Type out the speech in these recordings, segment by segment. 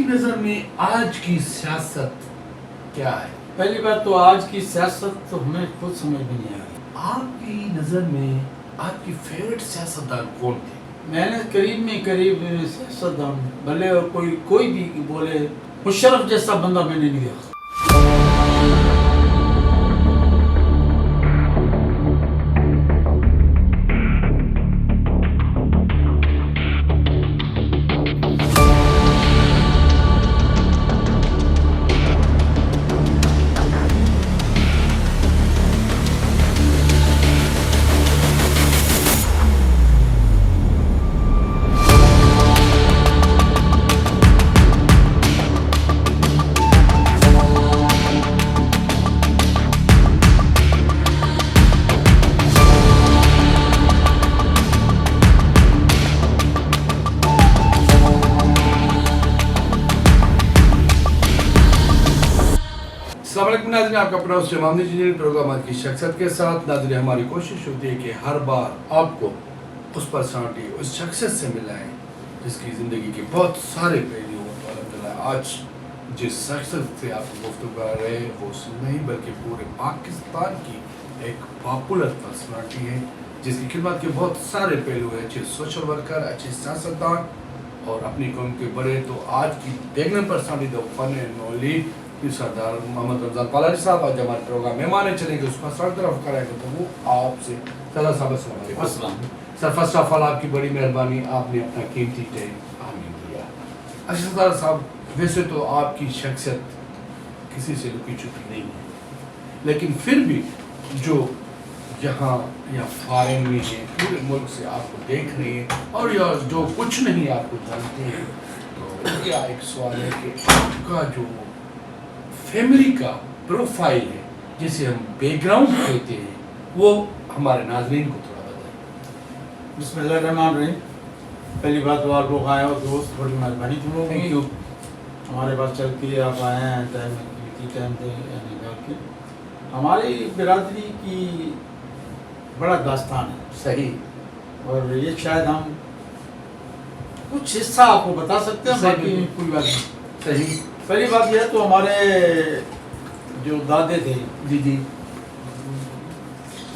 نظر میں آج کی سیاست کیا ہے؟ پہلی بات تو آج کی سیاست تو ہمیں خود سمجھ میں نہیں آ رہی. آپ کی نظر میں آپ کی فیوریٹ سیاستدان کون تھے؟ میں نے قریب سیاستدان بھلے اور کوئی بھی بولے مشرف جیسا بندہ میں نے نہیں دیکھا. السلام علیکم ناظرین، آپ کا اپنا شمام انجینئر پروگرامات کی شخصیت کے ساتھ. ناظرین، ہماری کوشش ہوتی ہے کہ ہر بار آپ کو اس پرسنالٹی اس شخصیت سے ملائیں جس کی زندگی کے بہت سارے پہلو ہوں. تو الحمدللہ آج جس شخصیت سے آپ کو گفتگو کر رہے ہیں وہ نہیں بلکہ پورے پاکستان کی ایک پاپولر پرسنالٹی ہے جس کی خدمات کے بہت سارے پہلو ہیں. اچھے سوشل ورکر، اچھے سیاستدان اور اپنی قوم کے بڑے. تو آج کی دیکھنے پرسنالٹی دو فن نولی سردار محمد رمضان پالاری صاحب آج ہمارے پروگرام مہمان چلیں گے اس پر سر طرف کرائے گا. تو وہ آپ سے سردار صاحب السلام علیکم. السلام. سر فرسٹ آف آل آپ کی بڑی مہربانی، آپ نے اپنا قیمتی ٹائم ہمیں دیا. اچھا سردار صاحب، ویسے تو آپ کی شخصیت کسی سے لکی چھپی نہیں ہے، لیکن پھر بھی جو یہاں یا فارن میں ہیں پورے ملک سے آپ کو دیکھ رہے ہیں اور یا جو کچھ نہیں آپ کو جانتے ہیں، تو یہ ایک سوال ہے کہ آپ کا جو فیملی کا پروفائل ہے جسے ہم بیک گراؤنڈ کہتے ہیں وہ ہمارے ناظرین کو تھوڑا بتائیں. بسم اللہ الرحمن الرحیم. پہلی بات تو آپ لوگ آئے ہو دوست، بڑی مہربانی تم لوگوں کی. ہمارے پاس چلتی ہے، آپ آئے ہیں ٹائم پہ نکال کے. ہماری برادری کی بڑا داستان ہے. صحیح. اور یہ شاید ہم کچھ حصہ آپ کو بتا سکتے ہیں، باقی کوئی بات نہیں. صحیح. پہلی بات یہ ہے تو ہمارے جو دادے تھے جی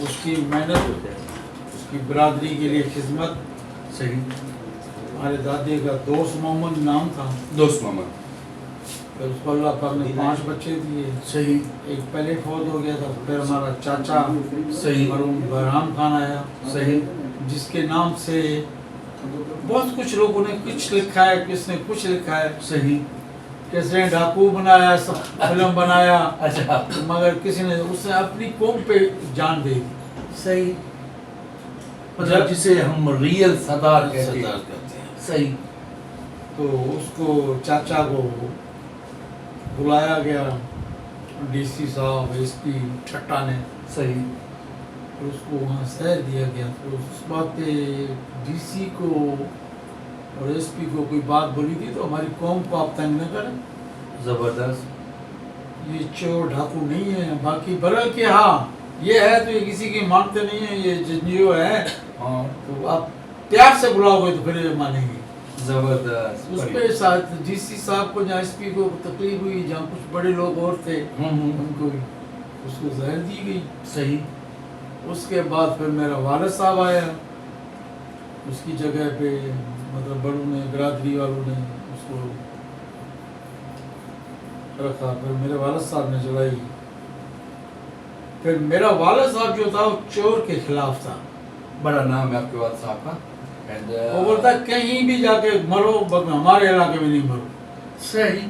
اس کی محنت، اس کی برادری کے لیے خدمت. صحیح. ہمارے دادے کا دوست محمد نام تھا. دوست محمد. پھر اس کو اللہ پاک نے 5 بچے دیے. صحیح. ایک پہلے فوت ہو گیا تھا، پھر ہمارا چاچا صحیح. مرحوم بہرام خان آیا. صحیح. جس کے نام سے بہت کچھ لوگوں نے کچھ لکھا ہے، کس نے کچھ لکھا ہے. صحیح. کس نے ڈاکو بنایا، فلم بنایا. اچھا. مگر کسی نے اس نے اپنی قوم پہ جان دے دی. صحیح. مطلب جسے ہم ریل سردار کہتے ہیں. صحیح. تو اس کو چاچا کو بلایا گیا ڈی سی صاحب، ایس پی ٹھٹا نے. صحیح. اس کو وہاں سیر دیا گیا. تو اس بات پہ ڈی سی کو اور ایس پی کو کوئی بات بولی تھی تو ہماری قوم کو آپ تنگ نہ کریں. زبردست. یہ چور ڈھاکو نہیں ہے. باقی برل کے ہاں یہ ہے تو یہ کسی کی مانتے نہیں ہیں، یہ جنجیو ہے. ہاں. تو آپ پیار سے بلاؤ گے تو پھر یہ مانیں گے. زبردست. اس پہ ساتھ ڈی سی صاحب کو جہاں ایس پی کو تکلیف ہوئی، جہاں کچھ بڑے لوگ اور تھے ان کو اس کو زہر دی گئی. صحیح. اس کے بعد پھر میرا والد صاحب آیا، اس کی جگہ پہ مطلب بڑوں نے، برادری والوں نے اس کو رکھا. پھر میرے والد صاحب نے چلائی. پھر میرا والد صاحب جو تھا وہ چور کے خلاف تھا. بڑا نام ہے آپ کے والد صاحب کا. وہ بولتا کہیں بھی جا کے مرو، ہمارے علاقے میں نہیں مرو. صحیح.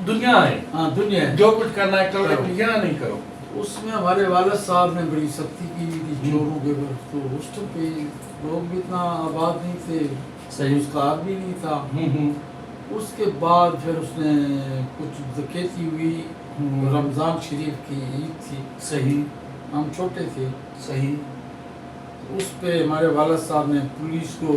دنیا ہے. ہاں دنیا ہے، جو کچھ کرنا ہے کرو، لیکن یہاں نہیں کرو. اس میں ہمارے والد صاحب نے بڑی سختی کی تھی چوروں کے اوپر. تو اس پہ لوگ بھی اتنا آباد نہیں تھے. صحیح. اس کا آدمی نہیں تھا. اس کے بعد پھر اس نے کچھ ڈکیتی ہوئی. رمضان شریف کی عید تھی. صحیح. ہم چھوٹے تھے. صحیح. اس پہ ہمارے والد صاحب نے پولیس کو،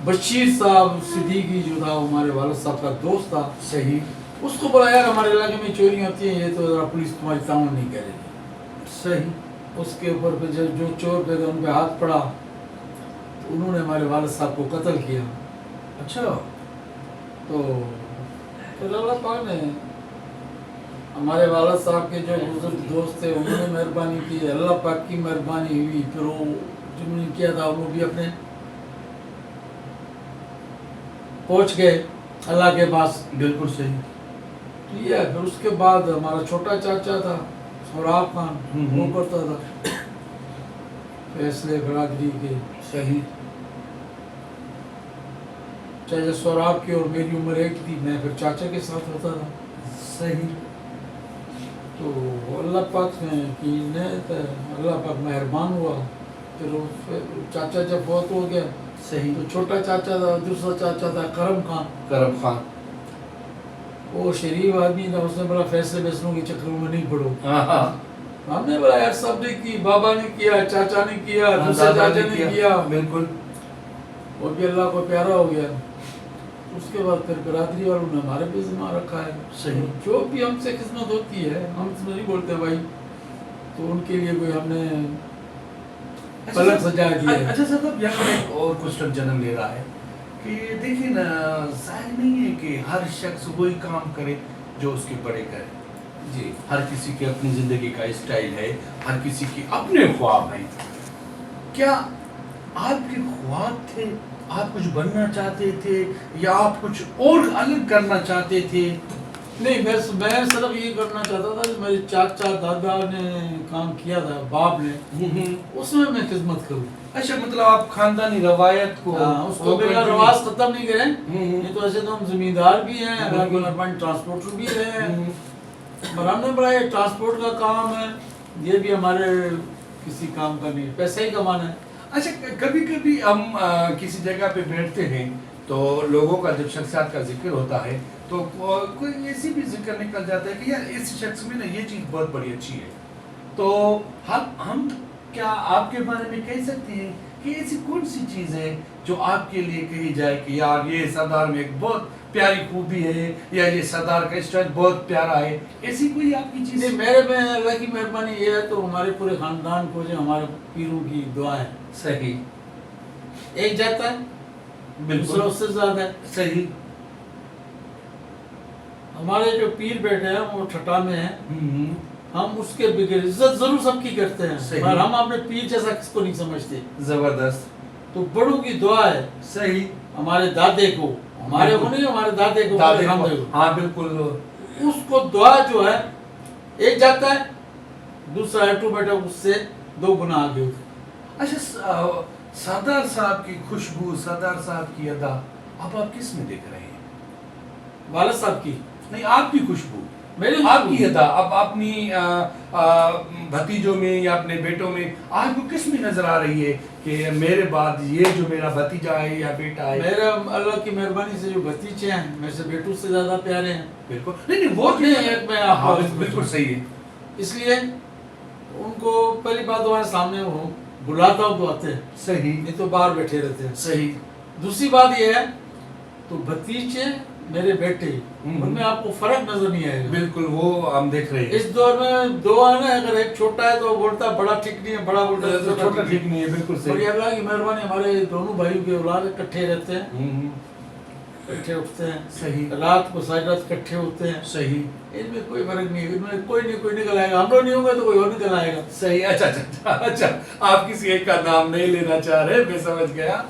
بشیر صاحب صدیقی جو تھا ہمارے والد صاحب کا دوست تھا. صحیح. اس کو بولا یار ہمارے علاقے میں چوریاں ہوتی ہیں، یہ تو ذرا پولیس تمہاری تعاون نہیں کرے گی. صحیح. اس کے اوپر پہ جو چور پہ ان پہ ہاتھ پڑا، انہوں نے ہمارے والد صاحب کو قتل کیا. اچھا. تو پھر اللہ پاک نے ہمارے والد صاحب کے جو بزرگ دوست تھے انہوں نے مہربانی کی, اللہ پاک کی مہربانی ہوئی, پھر وہ جنہوں نے کیا تھا وہ بھی اپنے پہنچ گئے اللہ کے پاس. بالکل صحیح. ٹھیک ہے. پھر اس کے بعد ہمارا چھوٹا چاچا تھا سوراب خان, وہ کرتا تھا فیصلے برادری کے. صحیح. چاچا سوراب کی اور میری عمر ایک تھی, میں پھر چاچا کے ساتھ ہوتا تھا. صحیح. تو اللہ پاک نے کی نعمت, اللہ پاک مہربان ہوا. پھر چاچا جب فوت ہو گیا, صحیح, تو چھوٹا چاچا تھا, دوسرا چاچا تھا کرم خان. کرم خان وہ شریف آدمی تھا, اس نے بڑا فیصلے فیصلوں کے چکروں میں نہیں پڑو. ہم نے بولا یار سب نے کی, بابا نے کیا, چاچا نے کیا, دوسرے چاچا نے کیا. بالکل. وہ بھی اللہ کو پیارا ہو گیا. اس کے بعد پھر برادری والوں نے ہمارے پہ ذمہ رکھا ہے. صحیح. جو بھی ہم سے قسمت ہوتی ہے ہم اس میں نہیں بولتے بھائی, تو ان کے لیے کوئی ہم نے پلک سجا دیا ہے. اچھا صاحب, یہاں ایک اور کوسچن جنم لے رہا ہے کہ دیکھیں نا, ظاہر نہیں ہے کہ ہر شخص وہی کام کرے جو اس کے بڑے کرے. جی. ہر کسی کے اپنی زندگی کا اسٹائل ہے, ہر کسی کے اپنے خواب ہیں. کیا آپ کے خواب تھے, آپ کچھ بننا چاہتے تھے یا آپ کچھ اور الگ کرنا چاہتے تھے؟ نہیں, میں صرف یہ کرنا چاہتا تھا کہ میرے چاچا دادا نے کام کیا تھا, باپ نے, اس میں خدمت کروں. اچھا, مطلب آپ خاندانی روایت کو, اس کو بغیر رواج ختم نہیں کریں. نہیں تو ایسے تو ہم زمیندار بھی ہیں, ٹرانسپورٹر بھی رہے ہیں, پر ہم نے بڑا یہ ٹرانسپورٹ کا کام ہے, یہ بھی ہمارے کسی کام کا نہیں, پیسہ ہی کمانا ہے. اچھا, کبھی کبھی ہم کسی جگہ پہ بیٹھتے ہیں تو لوگوں کا جب شخصیات کا ذکر ہوتا ہے تو کوئی ایسی بھی ذکر نکل جاتا ہے کہ یار اس شخص میں نا یہ چیز بہت بڑی اچھی ہے. تو ہم کیا آپ کے بارے میں کہہ سکتے ہیں کہ ایسی کون سی چیز ہے جو آپ کے لیے کہی جائے کہ یار یہ سردار میں ایک بہت پیاری خوبی ہے, یا یہ سردار کا اسٹائل بہت پیارا ہے, ایسی کوئی آپ کی چیز؟ میرے میں اللہ کی مہربانی یہ ہے تو ہمارے پورے خاندان کو جو ہمارے پیروں کی دعا ہے. صحیح. ایک جاتا ہے, دوسرا اس سے زیادہ ہے. صحیح. ہمارے جو پیر بیٹے ہیں وہ ٹھٹا میں ہیں, ہم اس کے بغیر عزت ضرور سب کی کرتے ہیں, پر ہم اپنے پیر جیسا کس کو نہیں سمجھتے. زبردست. تو بڑوں کی دعا ہے. صحیح. ہمارے دادے کو, ہمارے کو نہیں, ہمارے دادے کو. ہاں بالکل. اس کو دعا جو ہے, ایک جاتا ہے, دوسرا ایٹو بیٹا اس سے 2 گنا آگے ہوتا. اچھا, سردار صاحب کی خوشبو, سردار صاحب کی ادا اب آپ کس میں دیکھ رہے ہیں؟ والد صاحب کی نہیں, آپ کی خوشبو, آپ کی ادا اب اپنی بھتیجوں میں یا اپنے بیٹوں میں آپ کو کس میں نظر آ رہی ہے کہ میرے بعد یہ جو میرا بھتیجا ہے یا بیٹا ہے؟ میرا اللہ کی مہربانی سے جو بھتیجے ہیں میرے سے بیٹوں سے زیادہ پیارے ہیں. بالکل. نہیں وہ بالکل صحیح ہے. اس لیے ان کو پہلی بات ہمارے سامنے وہ بلاتا ہوں تو آتے ہیں. صحیح. نہیں تو باہر بیٹھے رہتے ہیں. صحیح. دوسری بات یہ ہے تو بھتیجے میرے بیٹے, ان میں آپ کو فرق نظر نہیں آئے گا. بالکل, وہ ہم دیکھ رہے ہیں. اس دور میں 2 ہے نا, اگر ایک چھوٹا ہے تو بولتا بڑا ٹھیک نہیں ہے, بڑا بولتا ہے چھوٹا ٹھیک نہیں ہے. بالکل صحیح. اور اللہ کی مہربانی ہمارے دونوں بھائیوں کے اولاد اکٹھے رہتے ہیں, اکٹھے اٹھتے ہیں. صحیح. رات کو ساری رات اکٹھے ہوتے ہیں. صحیح. ان میں کوئی فرق نہیں ہے, ان میں کوئی نکل آئے گا. ہم لوگ نہیں ہوں گے تو کوئی اور نکل آئے گا. صحیح. اچھا, آپ کسی ایک کا نام نہیں لینا چاہ رہے, میں سمجھ گیا.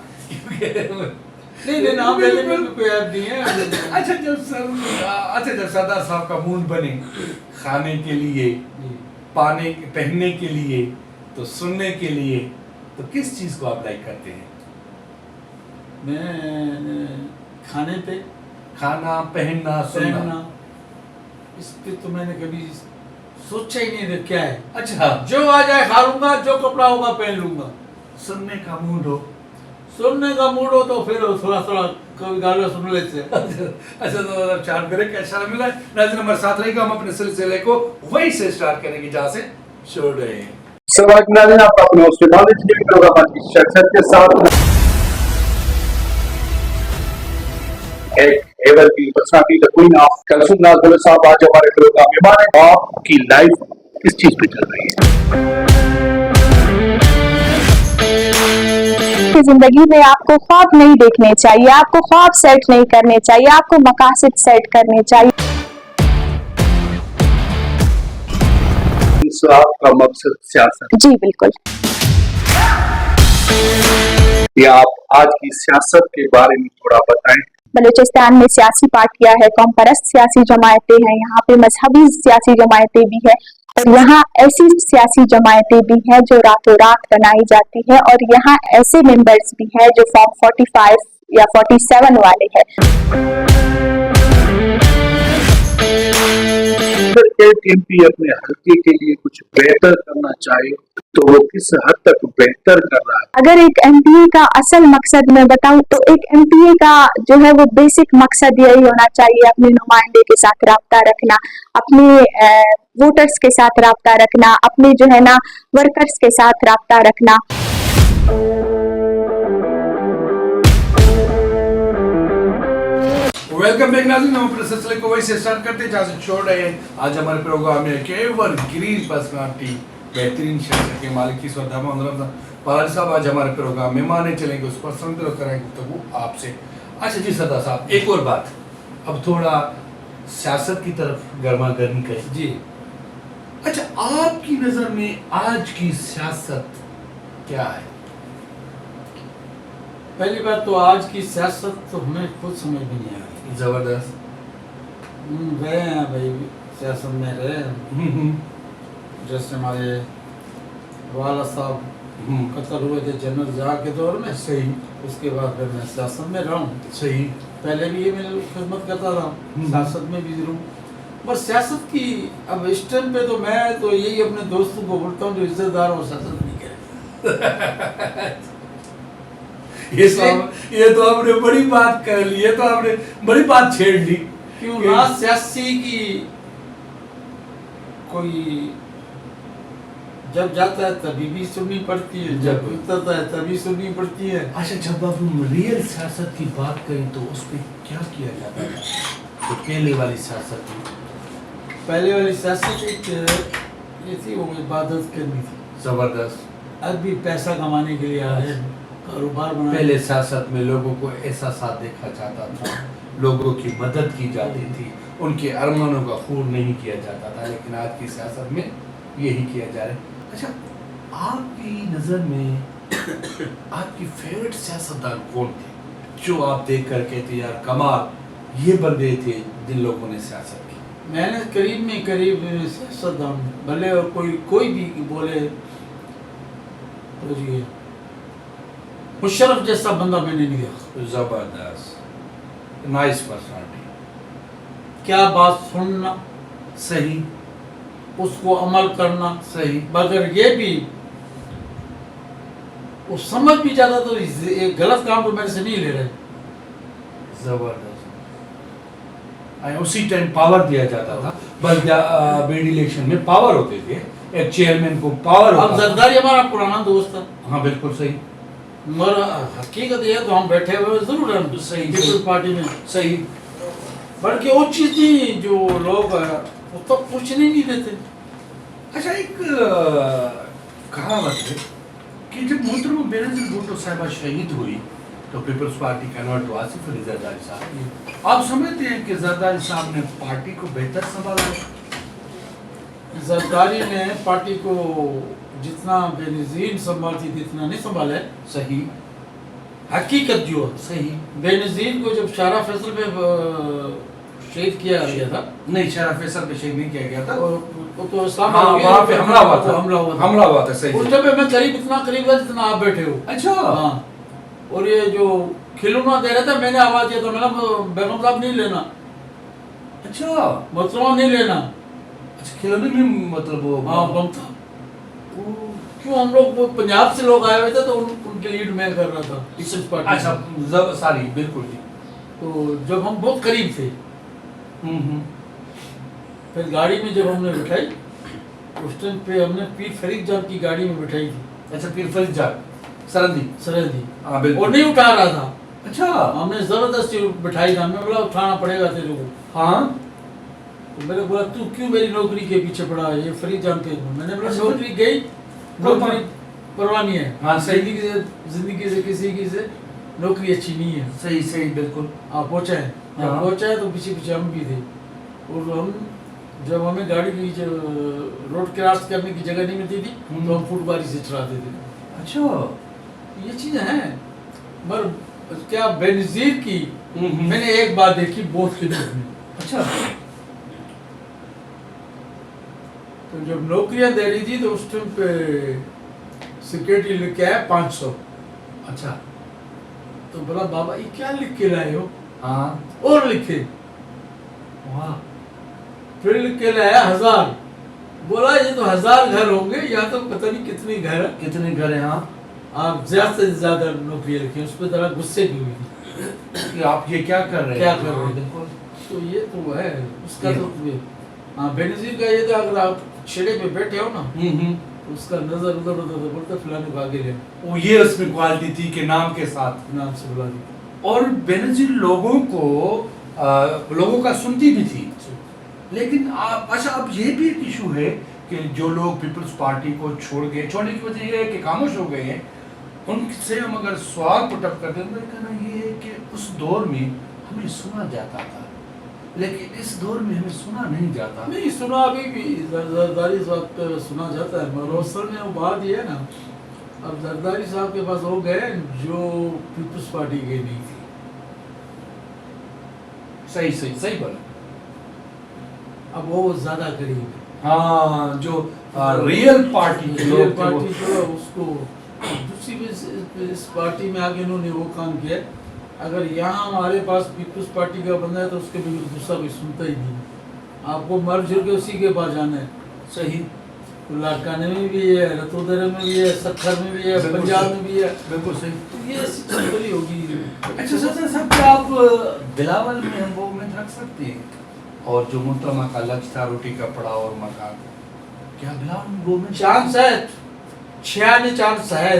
نہیں, نام لینے میں کوئی عیب نہیں ہے. اچھا, جب سردار صاحب کا مونڈ بنے کھانے کے لیے, پہننے کے لیے, تو سننے کے لیے, تو کس چیز کو آپ لائک کرتے ہیں؟ میں کھانے پہ, کھانا, پہننا, سننا, اس پہ تو میں نے کبھی سوچا ہی نہیں کیا ہے. اچھا, جو آ جائے کھا لوں گا, جو کپڑا ہوگا پہن لوں گا. سننے کا موڈ ہو, سننے کا موڈ ہو تو پھر تھوڑا کبھی گانا سن لیتے ہیں. اچھا, تو چار بریک اچھا ملا. ناظرین ہمارے ساتھ رہے گا, ہم اپنے سلسلے کو وہیں سے اسٹارٹ کریں گے جہاں سے چھوڑ رہے ہیں. سوال ناظرین, آپ اپنے پروگرام کی شخصیت کے ساتھ ایک ایور کی personality the queen of Kulsoom Naz Baloch Sahib آج ہمارے پروگرام میں مہمان ہیں. آپ کی لائف کس چیز پہ چل رہی ہے؟ की जिंदगी में आपको ख्वाब नहीं देखने चाहिए, आपको ख्वाब सेट नहीं करने चाहिए, आपको मकासद सेट करने चाहिए। इस आपका मकसद सियासत जी बिल्कुल। या आप आज की सियासत के बारे में थोड़ा बताएं। बलूचिस्तान में सियासी पार्टियां हैं, कौम परस्त सियासी जमायतें हैं, यहाँ पे मजहबी सियासी जमायतें भी है, और यहाँ ऐसी सियासी जमायतें भी हैं जो रातों रात बनाई जाती है, और यहाँ ऐसे मेंबर्स भी हैं जो फॉर्म 45 या 47 वाले हैं। अगर एक एमपी अपने हल्के के लिए कुछ बेहतर करना चाहे तो वो किस हद तक बेहतर कर रहा है? अगर एक एमपीए का असल मकसद मैं बताऊं तो एक एमपीए का जो है वो बेसिक मकसद यही होना चाहिए, अपने नुमाइंदे के साथ राब्ता रखना, अपने वोटर्स के साथ राब्ता रखना, अपने जो है ना वर्कर्स के साथ राब्ता रखना। वेलकम बैक नाज़रीन, हम अपने सिलसिले को वही से स्टार्ट करते हैं जहाँ से छोड़ रहे हैं। आज हमारे प्रोग्राम में एक एवरग्रीन पर्सनालिटी, बेहतरीन शख्सियत के मालिक की पाल साहब आज हमारे प्रोग्राम में माने चलेंगे, उस पर समझ कराएंगे तो आपसे। अच्छा जी सरदार साहब, एक और बात, अब थोड़ा सियासत की तरफ गर्मा गर्मी करें जी। अच्छा, आपकी नजर में आज की सियासत क्या है? पहली बात तो आज की सियासत तो हमें खुद समझ में नहीं आ रही। जबरदस्त। गए हैं भाई, सियासत में रहे हैं। जैसे हमारे वाला साहब कत्ल हुए थे जनरल जहाँ के दौर में, सही। उसके बाद फिर मैं सियासत में रहा हूँ। सही। पहले भी ये मैं खिदमत करता था, सियासत में भी जरूर। बस सियासत की अब इस टाइम पे तो मैं तो यही अपने दोस्तों को बोलता हूँ जो इज्जतदार और सियासत नहीं करें। ये तो आपने बड़ी बात कर ली, ये तो आपने बड़ी बात छेड़ ली। क्यों ना सियासी की कोई जब जाता है तभी भी सुननी पड़ती है, जब उतरता है तभी सुननी पड़ती है। अच्छा, जब आप रियल सियासत की बात करें तो उस पर क्या किया जाता है? तो पहले वाली सियासत में, पहले वाली सियासत एक ये थी, वो इबादत करनी थी। जबरदस्त। अब भी पैसा कमाने के लिए आ रहे हैं, कारोबार बना। पहले सियासत में लोगों को ऐसा साथ देखा जाता था, लोगों की मदद की जाती थी, उनके अरमानों का खून नहीं किया जाता था, लेकिन आज की सियासत में यही किया जा रहा है। अच्छा, आपकी नज़र में आपकी फेवरेट सियासतदान कौन थे जो आप देख कर कहते यार कमाल, ये बंदे थे जिन लोगों ने सियासत की? मैंने करीब में करीब सियासतदान भले और कोई भी बोले तो जी मुशर्रफ जैसा बंदा मैंने नहीं देखा। जबरदस्त, नाइस पर्सनालिटी। क्या बात सुनना, सही, उसको अमल करना, सही, मगर ये भी वो समझ भी जाता तो एक गलत काम तो मेरे से नहीं ले रहे। जबरदस्त। उसी टाइम पावर दिया जाता था, बल्कि बीडी इलेक्शन में पावर होते थे, एक चेयरमैन को पावर अब होता था। जरदारी हमारा पुराना दोस्त था। हाँ बिल्कुल सही। मगर हकीकत ये तो हम बैठे हुए जरूर हैं सही, पीपल्स पार्टी में, सही, बल्कि वो चीज थी जो लोग वो तो पूछने नहीं देते। अच्छा, एक कहावत है कि जब मोहतरमा बेनज़ीर भुट्टो साहिबा शहीद हुई तो पीपल्स पार्टी कन्वर्ट हुआ आसिफ अली जरदारी साहब। आप समझते हैं कि जरदारी साहब ने पार्टी को बेहतर संभाला है? जरदारी ने पार्टी को जितना बेनज़ीर संभालती थी इतना नहीं संभाला है। सही, हकीकत जो है, सही। बेनज़ीर को जब शारा फैसल में शहीद किया गया था, नहीं, शारा फैसल पे शहीद नहीं किया गया था, और वो तो इस्लाम वहाँ पे हमला हुआ था, हमला हुआ था। सही, उस जब मैं करीब इतना करीब था जितना आप बैठे हो। अच्छा। हाँ, और ये जो खिलौना दे रहा था, मैंने आवाज दिया था, मैंने बेगम साहब नहीं लेना, अच्छा, मतलब नहीं लेना। अच्छा, खिलौने में मतलब वो हाँ बम था। क्यों हम लोग वो पंजाब से लोग आए हुए थे तो उनके लीड में कर रहा था पीपल्स पार्टी। अच्छा, सारी बिल्कुल जी। तो जब हम बहुत करीब थे, फिर गाड़ी में जब हमने बिठाई, उस टाइम पे हमने पीर फरीद जान की गाड़ी में बिठाई थी। अच्छा, पीर फरीद जान सरहदी। हाँ बिल्कुल। और नहीं उठा रहा था। अच्छा, हमने जबरदस्ती बिठाई था, मैं बोला उठाना पड़ेगा तेरे को। हाँ, तो मैंने बोला तू क्यों मेरी नौकरी के पीछे पड़ा है, ये फरीद जान के। मैंने बोला नौकरी गई, नौकरी परवाह नहीं है। हाँ, सही। जिंदगी से किसी की से नौकरी अच्छी नहीं है। सही सही बिल्कुल। पहुंचा है, जब हाँ। पहुंचा है तो पीछे पीछे हम भी थे, और हम जब हमें गाड़ी की रोड क्रॉस करने की जगह नहीं मिलती थी तो हम फुटबारी से चलाते थे। अच्छा। ये चीजें हैं, मगर क्या बेनजीर की मैंने एक बात देखी बहुत खिदमत में। अच्छा। तो जब नौकरियां दे रही थी तो उस टाइम पे सिक्योरिटी लिख के आया 500। अच्छा। तो बोला बाबा ये क्या लिख के लाए हो, हाँ। और लिखे, वाह। फिर लिख के लाया 1000। बोला ये तो 1000 घर होंगे, यहाँ तो पता नहीं कितने घर है, कितने घर हैं? हाँ। आप ज्यादा से ज्यादा नौकरियां लिखी। उस पर जरा गुस्से भी हुई कि आप ये क्या कर रहे हैं? क्या कर रहे हैं? बिल्कुल। तो ये तो है उसका ये- तो हाँ बेनजीर का ये था, अगर आप छेड़े पे बैठे हो ना तो उसका नजर उधर उधर बोलता फलाने को आगे ले वो ये उसमें क्वालिटी थी कि नाम के साथ। नाम से बुला दी। और बेनजीर लोगों को लोगों का सुनती भी थी। लेकिन अच्छा अब ये भी एक इशू है कि जो लोग पीपल्स पार्टी को छोड़ने की वजह ये है कि खामोश हो गए हैं, उनसे हम अगर सवाल पुटअप करते हैं तो कहना ये है कि उस दौर में हमें सुना जाता था, लेकिन इस दौर में हमें सुना नहीं जाता। नहीं सुना, अभी भी जरदारी साहब पे सुना जाता है, मगर असल में वो बात ये है ना, अब जरदारी साहब के पास लोग हैं जो पीपल्स पार्टी के नहीं थे। सही सही सही बोला। अब वो ज्यादा करीब है। हाँ, जो रियल पार्टी के रियल लोग थे पार्टी वो- जो है उसको दूसरी भी इस पार्टी में आगे इन्होंने वो काम किया। अगर यहाँ हमारे पास पीपल्स पार्टी का बंदा है तो उसके भी दूसरा कोई सुनता ही नहीं। आपको मर जुड़ के उसी के पास जाना है। सही। लाड़काने में भी है, रतोदरे में भी है, सत्थर में भी है, बिल्कुल पंजाब सही। में भी है। बिल्कुल सही। तो ये चली होगी। अच्छा सर साहब, क्या आप बिलावल में हम वो में रख सकते हैं? और जो मुहतरमा का लक्ष्य था रोटी कपड़ा और मकान, क्या बिलावल में वो में चांस है, 96 चांस है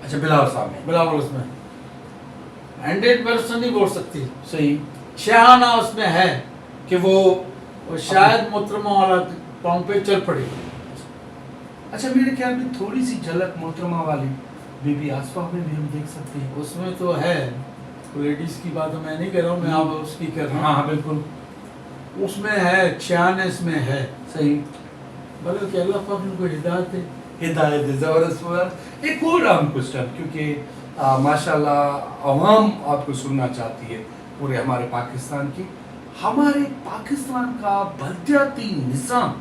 अच्छा बिलावल साहब में। बिलावल उसमें 100% नहीं बोल सकती, सही 96 उसमें है कि वो और शायद मोहतरमा वाला पाँव पे चल पड़े। अच्छा मेरे ख्याल में थोड़ी सी झलक मोहतरमा वाली बीबी आसफा में भी हम देख सकते हैं। उसमें तो है, लेडीज की बात मैं नहीं कर रहा हूँ, मैं आप उसकी कर रहा हूँ। हाँ बिल्कुल उसमें है 96 में है। सही। बल्कि अल्लाह पाक उनको हिदायत है। हिदायत है, जबरदस्त। एक और अहम क्वेश्चन, क्योंकि माशाल्लाह अवाम आपको सुनना चाहती है पूरे हमारे पाकिस्तान की, हमारे पाकिस्तान का बलदियाती निज़ाम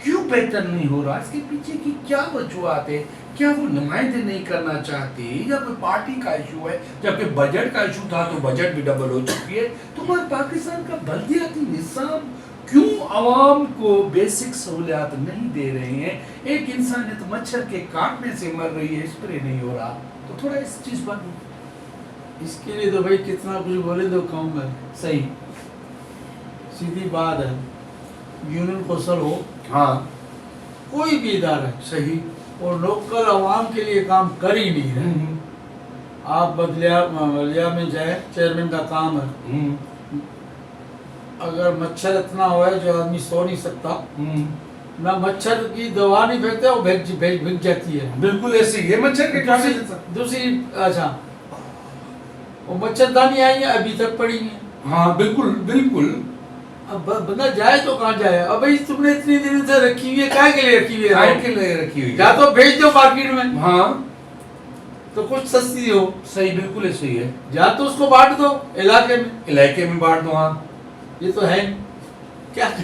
क्यों बेहतर नहीं हो रहा? इसके पीछे की क्या वजूहत है? क्या वो नुमाइंदे नहीं करना चाहते या कोई पार्टी का इशू है? जबकि बजट का इशू था तो बजट भी डबल हो चुकी है। तो हमारे पाकिस्तान का बलदियाती निज़ाम क्यों आवाम को बेसिक सहूलियात नहीं दे रहे हैं? एक इंसानियत मच्छर के काटने से मर रही है, स्प्रे नहीं हो रहा। तो थोड़ा इस चीज़ पर इसके लिए तो भाई कितना कुछ बोले तो कम है। सही। सीधी बात है, यूनियन कौंसल हो, हाँ कोई भी इदारा है, सही। और लोकल आवाम के लिए काम कर ही नहीं रहे। आप बदलिया में जाए, चेयरमैन का काम है, अगर मच्छर इतना हुआ है जो आदमी सो नहीं सकता, ना मच्छर की दवा नहीं फेंकते, वो बिक जाती है। बिल्कुल ऐसे ही है मच्छर के काटने से। दूसरी अच्छा, वो मच्छरदानी आई है अभी तक पड़ी है। हाँ बिल्कुल बिल्कुल। अब बंदा जाए तो कहाँ जाए? अब भाई तुमने इतनी दिन से रखी हुई है, काय के लिए रखी हुई है? काय के लिए रखी हुई है? या तो भेज दो मार्केट में, हाँ तो कुछ सस्ती हो, सही, बिल्कुल ऐसे ही है। या तो उसको बांट दो इलाके में, इलाके में बांट दो। हाँ ये तो है क्या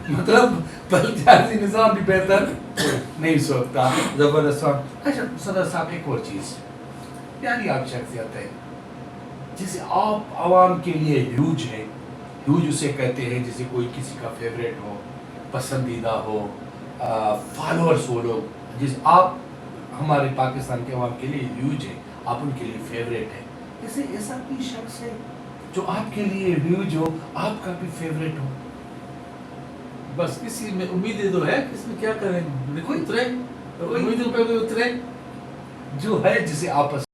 मतलब बलदियाती निज़ाम भी बेहतर नहीं सोचता। जबरदस्त। अच्छा सदर साहब, एक और चीज़, यानी आप शख्सियत है जिसे आप आवाम के लिए ह्यूज है। ह्यूज उसे कहते हैं जिसे कोई किसी का फेवरेट हो, पसंदीदा हो, फॉलोअर्स हो लोग, जिस आप हमारे पाकिस्तान के अवाम के लिए ह्यूज है, आप उनके लिए फेवरेट है। जैसे ऐसा कोई शख्स है जो आपके लिए ह्यूज हो, आपका भी फेवरेट हो? बस किसी में उम्मीदें तो है, किसमें क्या करेंगे, कोई उतरे, कोई- उम्मीदों पे कोई उतरे। जो है जिसे आप